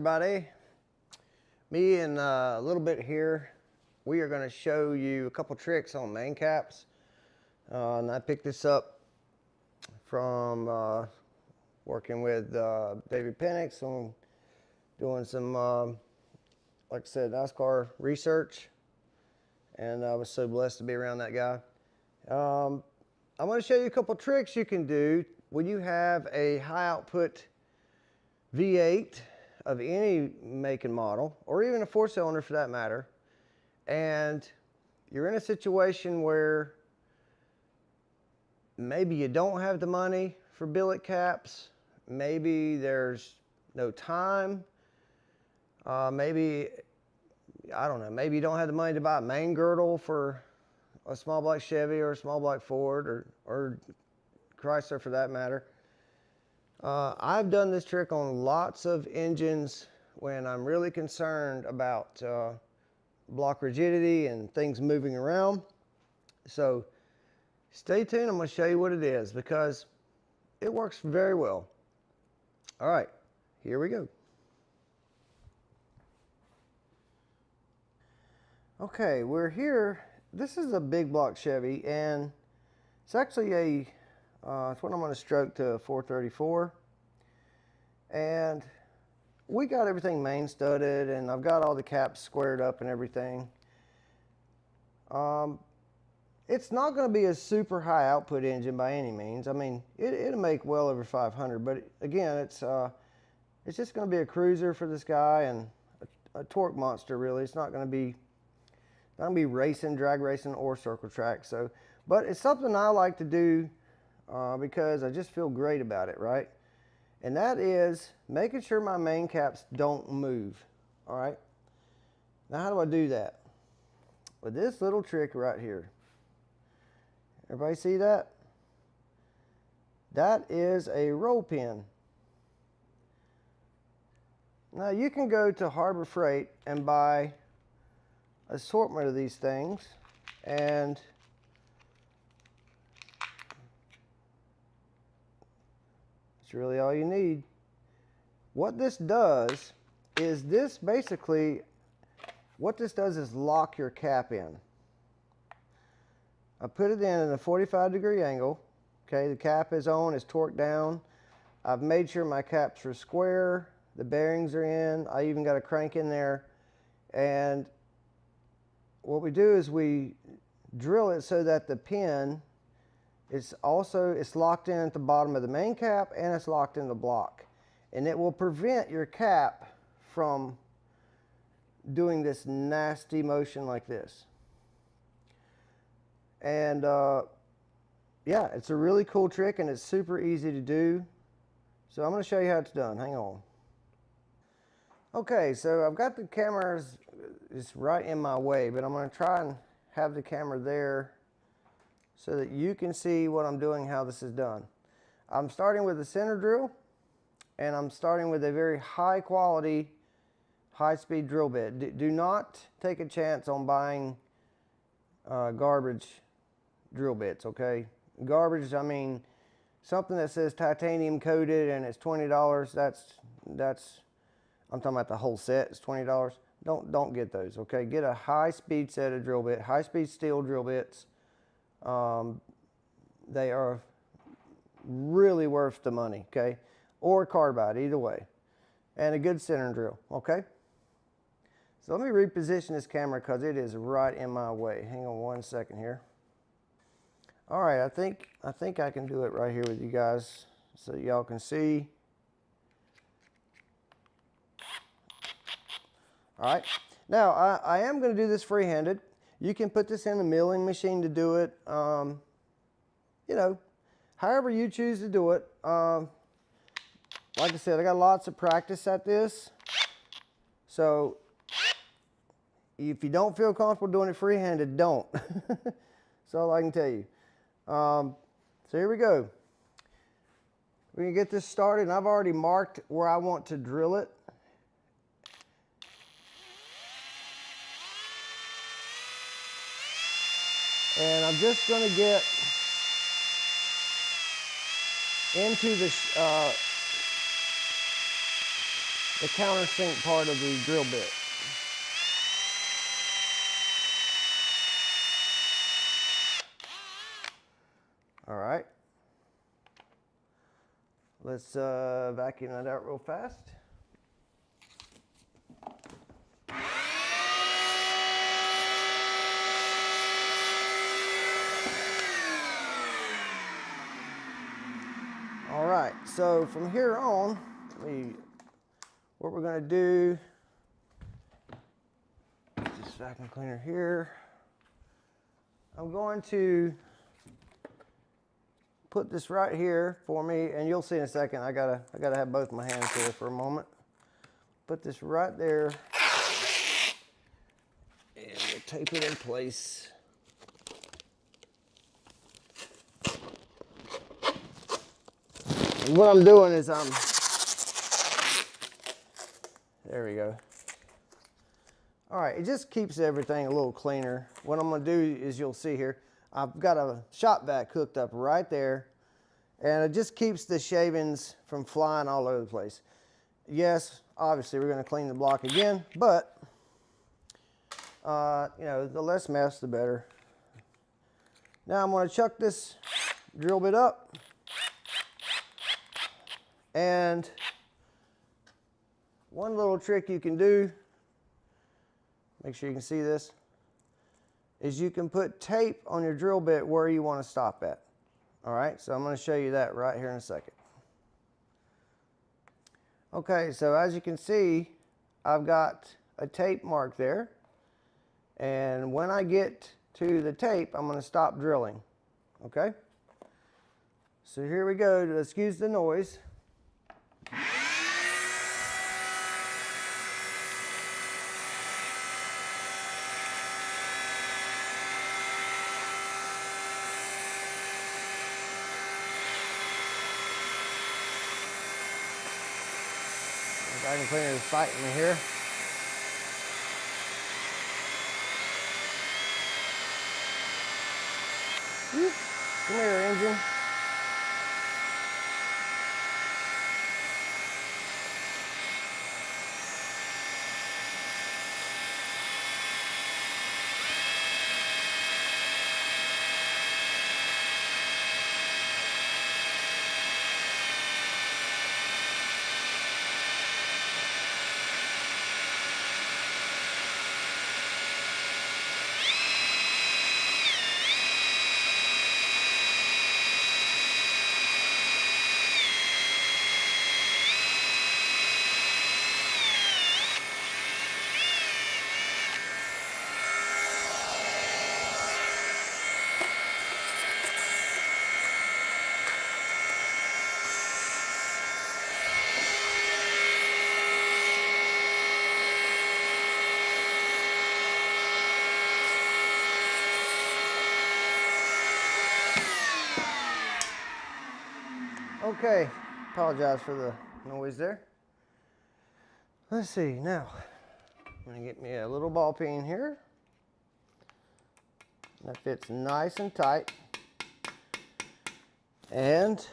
everybody. Me and a little bit here, we are going to show you a couple tricks on main caps. And I picked this up from working with David Penix on doing some, like I said, NASCAR research. And I was so blessed to be around that guy. I'm going to show you a couple tricks you can do when you have a high output V8 of any make and model, or even a 4-cylinder for that matter, and you're in a situation where maybe you don't have the money for billet caps, maybe there's no time, maybe, I don't know, maybe you don't have the money to buy a main girdle for a small block Chevy or a small block Ford or Chrysler for that matter. I've done this trick on lots of engines when I'm really concerned about block rigidity and things moving around. So stay tuned, I'm going to show you what it is because it works very well. All right, here we go. Okay, we're here. This is a big block Chevy, and it's actually a it's what I'm going to stroke to a 434, and we got everything main studded, and I've got all the caps squared up and everything. It's not going to be a super high output engine by any means. I mean, it'll make well over 500, but again, it's just going to be a cruiser for this guy and a torque monster. Really, it's not going to be racing, drag racing, or circle track. So, but it's something I like to do because I just feel great about it, right? And that is making sure my main caps don't move. All right. Now, how do I do that? With this little trick right here. Everybody see that? That is a roll pin. Now, you can go to Harbor Freight and buy assortment of these things, and it's really all you need. What this does is what this does is lock your cap in. I put it in a 45-degree angle. Okay, the cap is on, it's torqued down. I've made sure my caps are square, the bearings are in, I even got a crank in there, and what we do is we drill it so that the pin is it's locked in at the bottom of the main cap, and it's locked in the block. And it will prevent your cap from doing this nasty motion like this. And yeah, it's a really cool trick, and it's super easy to do. So I'm going to show you how it's done. Hang on. Okay, so I've got the camera is right in my way, but I'm going to try and have the camera there so that you can see what I'm doing, how this is done. I'm starting with a center drill, and I'm starting with a very high quality, high-speed drill bit. Do not take a chance on buying garbage drill bits, okay? Garbage, I mean, something that says titanium coated and it's $20, that's I'm talking about the whole set, it's $20. Don't get those, okay? Get a high-speed set of drill bit, high-speed steel drill bits. They are really worth the money, okay? Or carbide, either way. And a good center drill, okay? So let me reposition this camera because it is right in my way. Hang on one second here. All right, I think I can do it right here with you guys so y'all can see. All right, now I am going to do this free-handed. You can put this in the milling machine to do it. You know, however you choose to do it. Like I said, I got lots of practice at this. So if you don't feel comfortable doing it free-handed, don't. That's all I can tell you. So here we go. We're going to get this started, and I've already marked where I want to drill it. And I'm just going to get into the the countersink part of the drill bit. All right. Let's vacuum that out real fast. All right, so from here on, what we're going to do, this vacuum cleaner here, I'm going to put this right here for me, and you'll see in a second. I gotta have both my hands here for a moment. Put this right there, and we'll tape it in place. And what I'm doing is there we go. All right, it just keeps everything a little cleaner. What I'm gonna do is, you'll see here, I've got a shop vac hooked up right there, and it just keeps the shavings from flying all over the place. Yes, obviously we're gonna clean the block again, but you know, the less mess, the better. Now I'm gonna chuck this drill bit up, and one little trick you can do, make sure you can see this, is you can put tape on your drill bit where you want to stop at. All right, so I'm going to show you that right here in a second. Okay, so as you can see, I've got a tape mark there, and when I get to the tape, I'm going to stop drilling. Okay, so here we go. Excuse the noise. The vacuum cleaner is fighting me here. Come here, engine. Okay, apologize for the noise there. Let's see, now, I'm gonna get me a little ball peen here. That fits nice and tight. And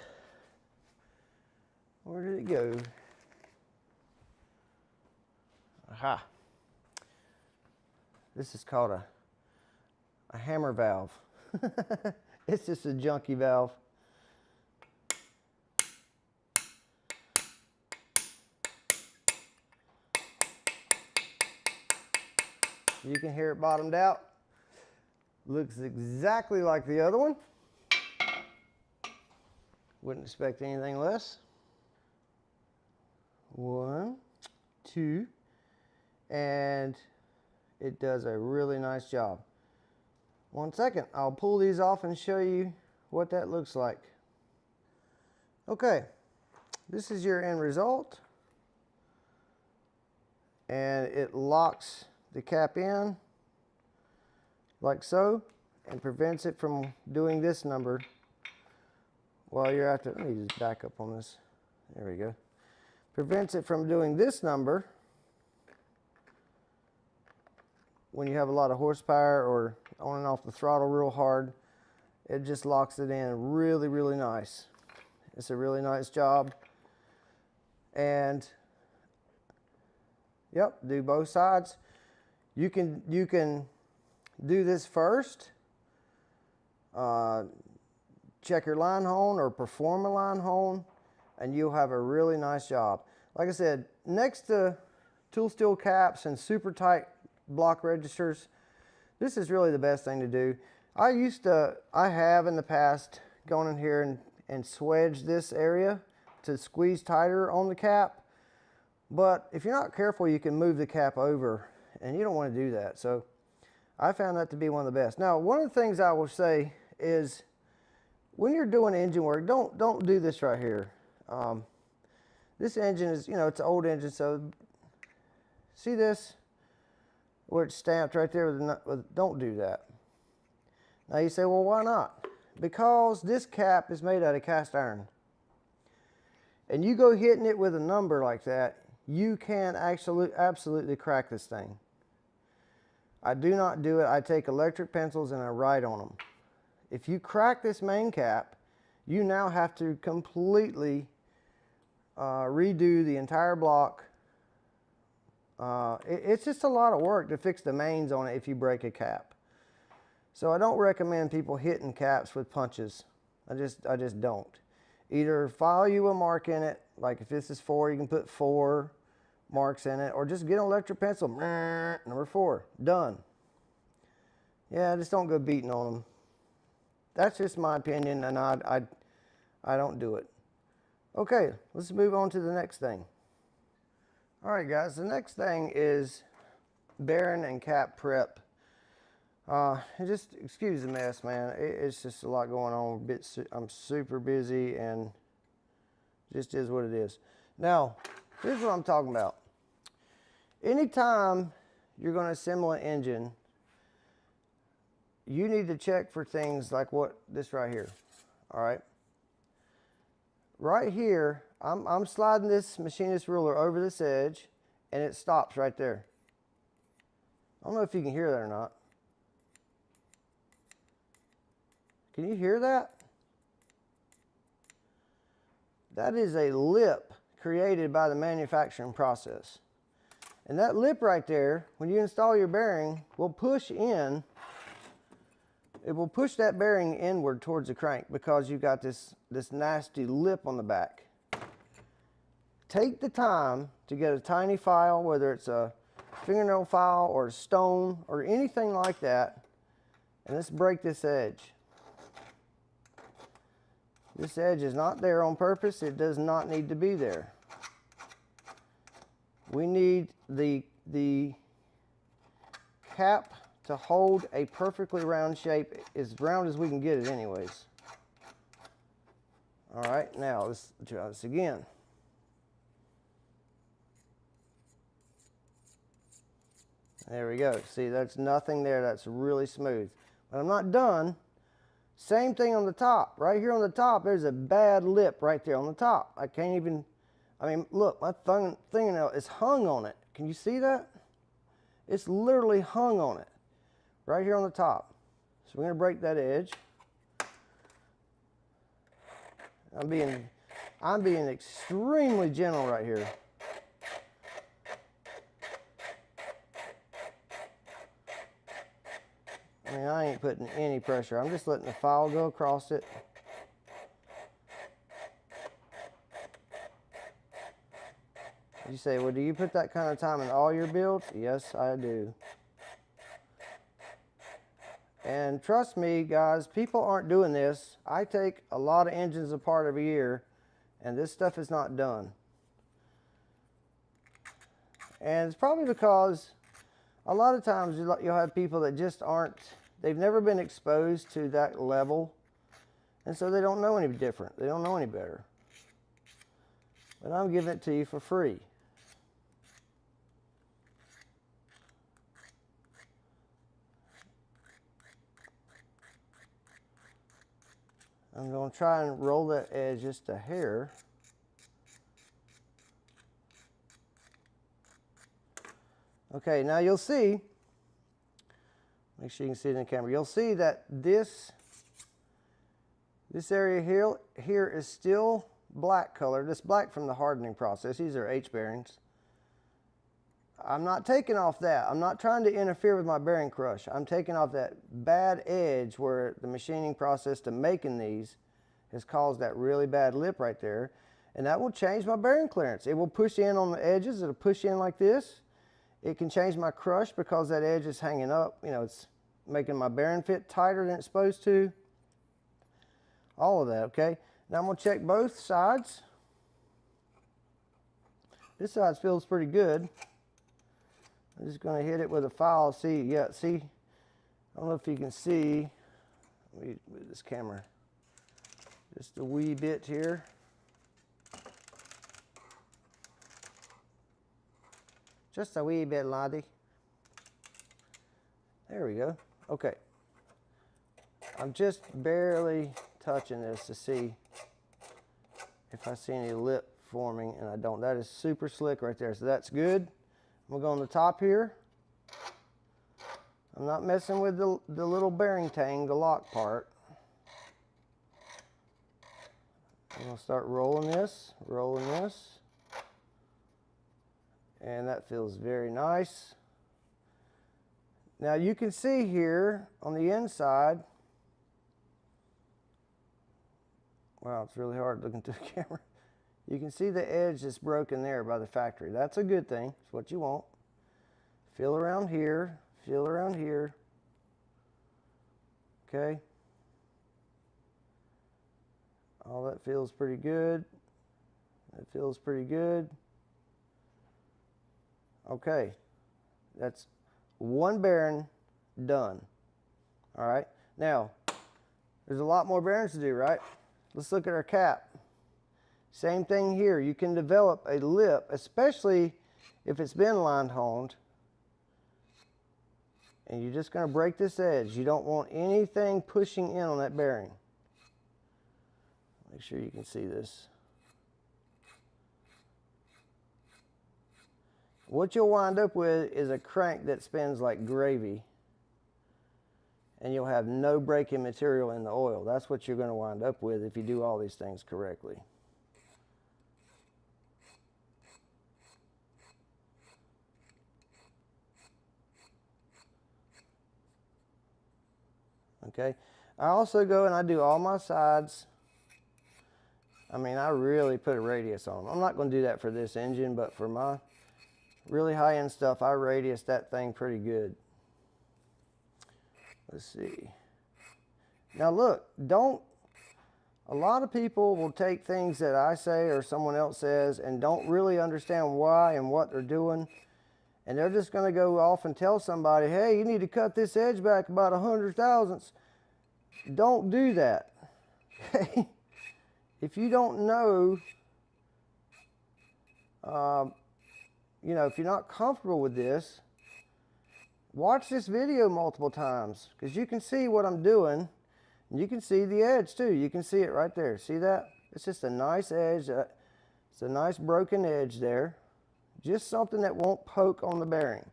where did it go? Aha. This is called a hammer valve. It's just a junky valve. You can hear it bottomed out. Looks exactly like the other one. Wouldn't expect anything less. 1, 2, and it does a really nice job. 1 second, I'll pull these off and show you what that looks like. Okay, this is your end result. And it locks the cap in like so, and prevents it from doing this number while you're after. Let me just back up on this. There we go. Prevents it from doing this number when you have a lot of horsepower or on and off the throttle real hard. It just locks it in really, really nice. It's a really nice job. And Yep, do both sides. You can do this first. Check your line hone or perform a line hone, and you'll have a really nice job. Like I said, next to tool steel caps and super tight block registers, this is really the best thing to do. I have in the past gone in here and swedged this area to squeeze tighter on the cap. But if you're not careful, you can move the cap over, and you don't want to do that. So I found that to be one of the best. Now, one of the things I will say is when you're doing engine work, don't do this right here. This engine is, it's an old engine, so see this where it's stamped right there don't do that. Now you say, well, why not? Because this cap is made out of cast iron. And you go hitting it with a number like that, you can absolutely crack this thing. I do not do it. I take electric pencils and I write on them. If you crack this main cap, you now have to completely redo the entire block. It's just a lot of work to fix the mains on it if you break a cap. So I don't recommend people hitting caps with punches. I just don't. Either file you a mark in it, like if this is 4, you can put 4 marks in it, or just get an electric pencil, number 4, done. Yeah, just don't go beating on them. That's just my opinion, and I don't do it. Okay, let's move on to the next thing. All right, guys, the next thing is bearing and cap prep. Just excuse the mess, man. It's just a lot going on. I'm super busy, and just is what it is. Now, here's what I'm talking about. Anytime you're going to assemble an engine, you need to check for things like this right here. All right. Right here, I'm sliding this machinist ruler over this edge, and it stops right there. I don't know if you can hear that or not. Can you hear that? That is a lip created by the manufacturing process. And that lip right there, when you install your bearing, will push in. It will push that bearing inward towards the crank because you've got this nasty lip on the back. Take the time to get a tiny file, whether it's a fingernail file or a stone or anything like that, and let's break this edge. This edge is not there on purpose. It does not need to be there. We need the cap to hold a perfectly round shape, as round as we can get it anyways. All right, now let's try this again. There we go. See, that's nothing there. That's really smooth. But I'm not done. Same thing on the top. Right here on the top, there's a bad lip right there on the top. I can't even, look, my fingernail is hung on it. Can you see that? It's literally hung on it. Right here on the top. So we're going to break that edge. I'm being extremely gentle right here. I ain't putting any pressure. I'm just letting the file go across it. You say, well, do you put that kind of time in all your builds? Yes, I do. And trust me, guys, people aren't doing this. I take a lot of engines apart every year, and this stuff is not done. And it's probably because a lot of times you'll have people that just aren't, they've never been exposed to that level, and so they don't know any different. They don't know any better. But I'm giving it to you for free. I'm going to try and roll that edge just a hair. Okay, now you'll see, make sure you can see it in the camera, you'll see that this area here is still black color. This black from the hardening process. These are H bearings. I'm not taking off that. I'm not trying to interfere with my bearing crush. I'm taking off that bad edge where the machining process to making these has caused that really bad lip right there. And that will change my bearing clearance. It will push in on the edges. It'll push in like this. It can change my crush because that edge is hanging up. You know, it's making my bearing fit tighter than it's supposed to. All of that, okay? Now I'm gonna check both sides. This side feels pretty good. I'm just going to hit it with a file. See, yeah, see, I don't know if you can see. Let me move this camera just a wee bit here. Just a wee bit, laddie. There we go. Okay. I'm just barely touching this to see if I see any lip forming, and I don't. That is super slick right there, so that's good. We'll go on the top here. I'm not messing with the little bearing tang, the lock part. I'm going to start rolling this, and that feels very nice. Now you can see here on the inside, wow, it's really hard looking through the camera. You can see the edge that's broken there by the factory. That's a good thing. It's what you want. Feel around here. Feel around here. Okay. All that feels pretty good. That feels pretty good. Okay. That's one bearing done. All right. Now, there's a lot more bearings to do, right? Let's look at our cap. Same thing here. You can develop a lip, especially if it's been line honed. And you're just going to break this edge. You don't want anything pushing in on that bearing. Make sure you can see this. What you'll wind up with is a crank that spins like gravy. And you'll have no breaking material in the oil. That's what you're going to wind up with if you do all these things correctly. Okay, I also go and I do all my sides. I mean, I really put a radius on them. I'm not going to do that for this engine, but for my really high-end stuff, I radius that thing pretty good. Let's see. Now look, a lot of people will take things that I say or someone else says and don't really understand why and what they're doing. And they're just going to go off and tell somebody, hey, you need to cut this edge back about 100 thousandths. Don't do that. Okay? If you don't know, you know, if you're not comfortable with this, watch this video multiple times because you can see what I'm doing. And you can see the edge too. You can see it right there. See that? It's just a nice edge. It's a nice broken edge there. Just something that won't poke on the bearing.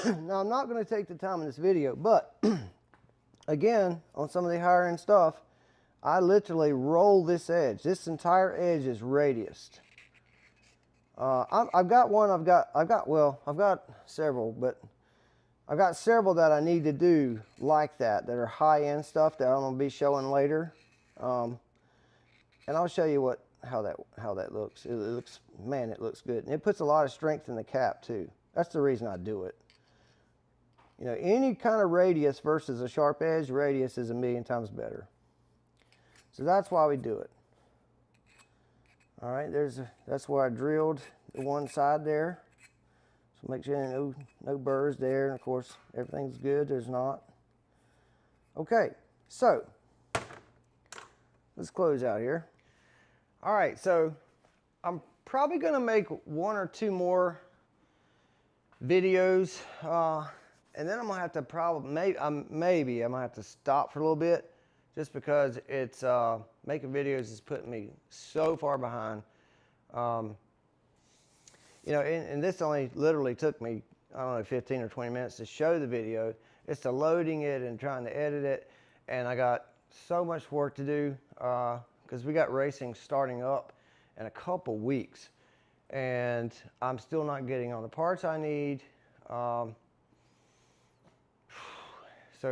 Now, I'm not going to take the time in this video, but again, on some of the higher end stuff, I literally roll this edge. This entire edge is radiused. I've got one, I've got several, but I've got several that I need to do like that are high end stuff that I'm going to be showing later. And I'll show you how that looks. It looks, man, it looks good. And it puts a lot of strength in the cap too. That's the reason I do it. You know, any kind of radius versus a sharp edge, radius is 1,000,000 times better. So that's why we do it. All right, that's where I drilled the one side there. So make sure no burrs there. And of course, everything's good. There's not. Okay, so let's close out here. All right, so I'm probably going to make 1 or 2 more videos, and then I'm going to have to maybe I'm going to have to stop for a little bit just because it's making videos is putting me so far behind. You know, and this only literally took me, I don't know, 15 or 20 minutes to show the video. It's the loading it and trying to edit it, and I got so much work to do because we got racing starting up in a couple weeks. and I'm still not getting all the parts I need. So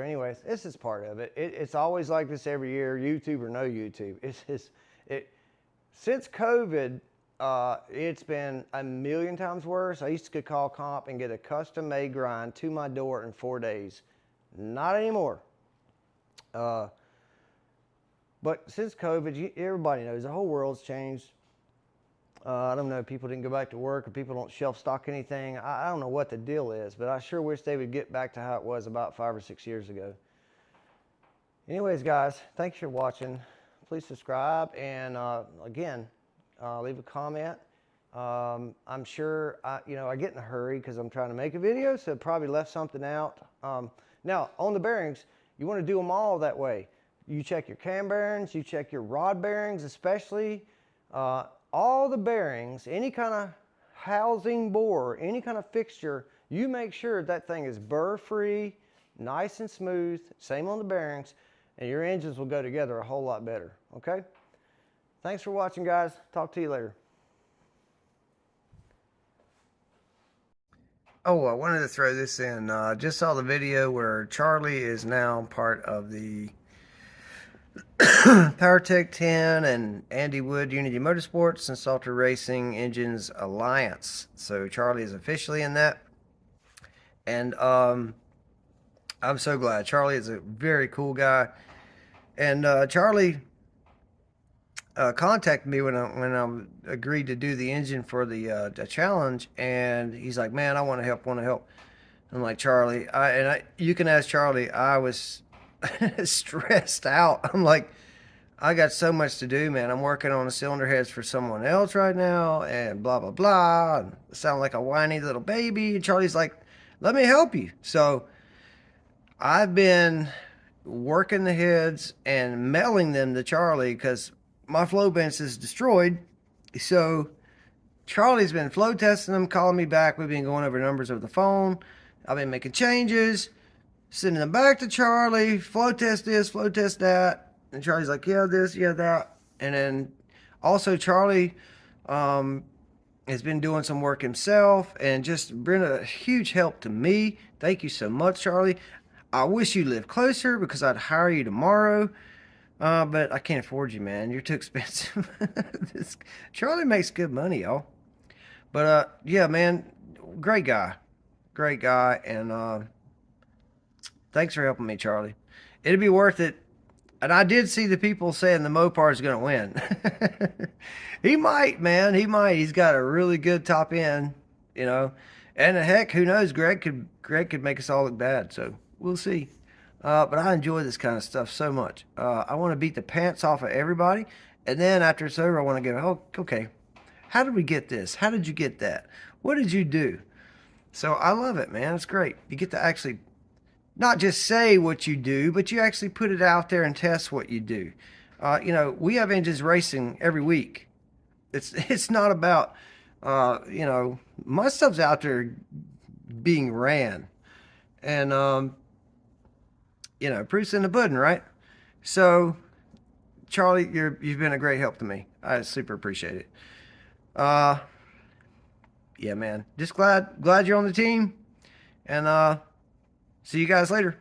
anyways, this is part of it. It's always like this every year, YouTube or no YouTube. Since COVID, it's been a million times worse. I used to call comp and get a custom made grind to my door in 4 days. Not anymore. But since COVID, everybody knows the whole world's changed. I don't know, people didn't go back to work or people don't shelf stock anything. I don't know what the deal is, but I sure wish they would get back to how it was about 5 or 6 years ago. Anyways, guys, thanks for watching. Please subscribe, and again, leave a comment. I'm sure, I get in a hurry because I'm trying to make a video, so probably left something out. Now, on the bearings, you want to do them all that way. You check your cam bearings, you check your rod bearings especially. All the bearings, any kind of housing bore, any kind of fixture, you make sure that thing is burr-free, nice and smooth, same on the bearings, and your engines will go together a whole lot better, okay? Thanks for watching, guys. Talk to you later. Oh, I wanted to throw this in. Just saw the video where Charlie is now part of the PowerTech 10 and Andy Wood Unity Motorsports and Salter Racing Engines Alliance. So Charlie is officially in that, and I'm so glad. Charlie is a very cool guy, and Charlie contacted me when I agreed to do the engine for the challenge, and he's like, "Man, I want to help. I'm like, Charlie, you can ask Charlie. I was stressed out. I'm like, I got so much to do, man. I'm working on the cylinder heads for someone else right now, and blah, blah, blah. And I sound like a whiny little baby. And Charlie's like, let me help you. So I've been working the heads and mailing them to Charlie because my flow bench is destroyed. So Charlie's been flow testing them, calling me back. We've been going over numbers over the phone. I've been making changes, sending them back to Charlie, flow test this, flow test that. And Charlie's like, yeah, this, yeah, that. And then also Charlie has been doing some work himself and just been a huge help to me. Thank you so much, Charlie. I wish you lived closer because I'd hire you tomorrow. But I can't afford you, man. You're too expensive. Charlie makes good money, y'all. But yeah, man, great guy. Great guy. And thanks for helping me, Charlie. It'd be worth it. And I did see the people saying the Mopar is going to win. He might, man. He might. He's got a really good top end, you know. And heck, who knows? Greg could make us all look bad. So we'll see. But I enjoy this kind of stuff so much. I want to beat the pants off of everybody. And then after it's over, I want to go, oh, okay, how did we get this? How did you get that? What did you do? So I love it, man. It's great. You get to actually not just say what you do, but you actually put it out there and test what you do. You know, we have engines racing every week. It's not about, you know, my stuff's out there being ran. And, you know, proof's in the pudding, right? So, Charlie, you've been a great help to me. I super appreciate it. Yeah, man. Just glad you're on the team. And, see you guys later.